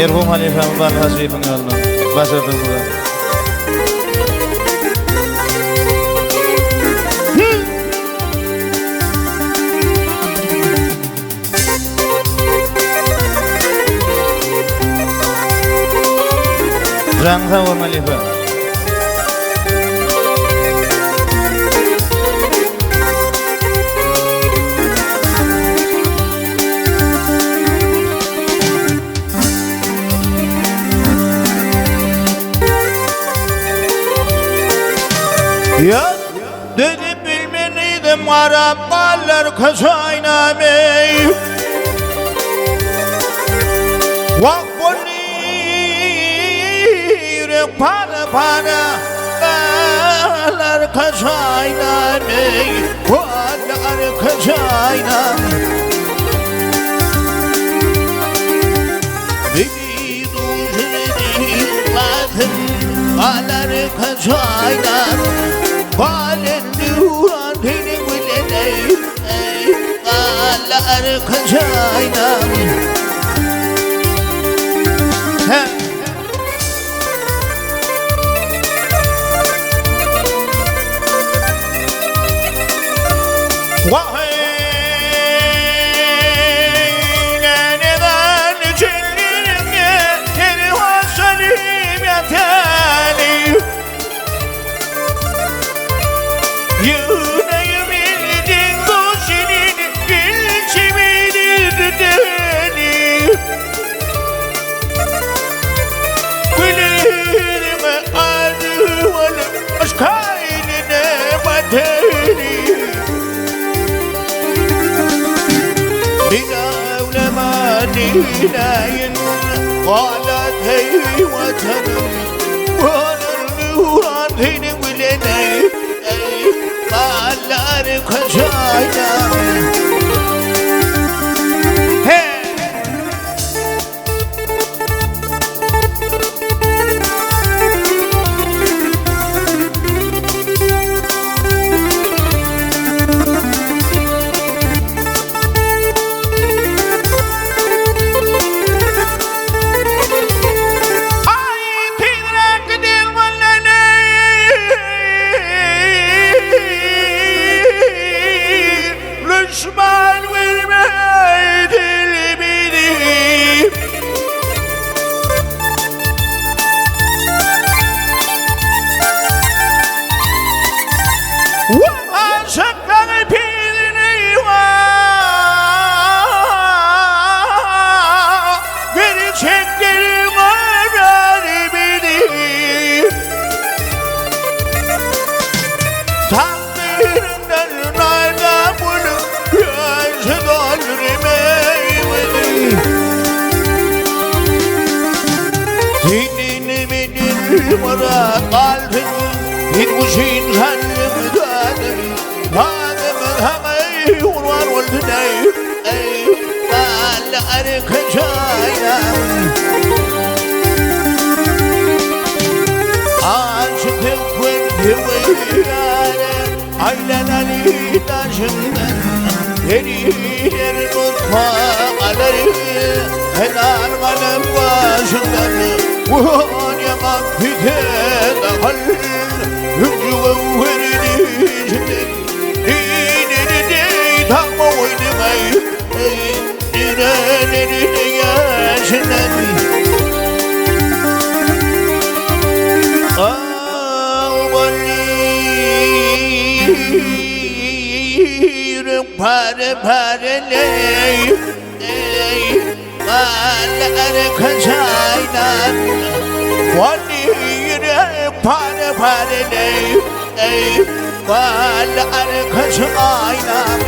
Merhum Halife Mübarek Hazretinin yoluna başardığımıza. Can sağ ol Halife. Ya dedim bilmeliydim Araplar kaçaynameyi Vakboni yürek para para Araplar kaçaynameyi Araplar kaçaynameyi Beni duşedim lazım Araplar kaçaynameyi Falen duran dini bileney Ağlar kaçaynam Vahey neneden çellirimge Seni vasalim yatani Yüreğim bildin bu senin ilçimidir deli Bilirme adı var aşk haline bedeli Dinavlema dileyin Galat hey vatanım Varır nuran senin bileney Ağlar kaçayna Mara kalbin Gitmişin senlim danim Hadim hamay Urvar oldunay Ağlar kaçayna Aşıkım kuvvetiyane Aylen Ali taşından Deriler mutfağaları Helal malım başından Vuhan yamak fitede kal Hücü verini içinden Dinini takma oynamayı Dinlerini yaşından Ağlayırım pare pareleyim Ağlar kaçaynan Vanire pare pareleyim Ağlar kaçaynan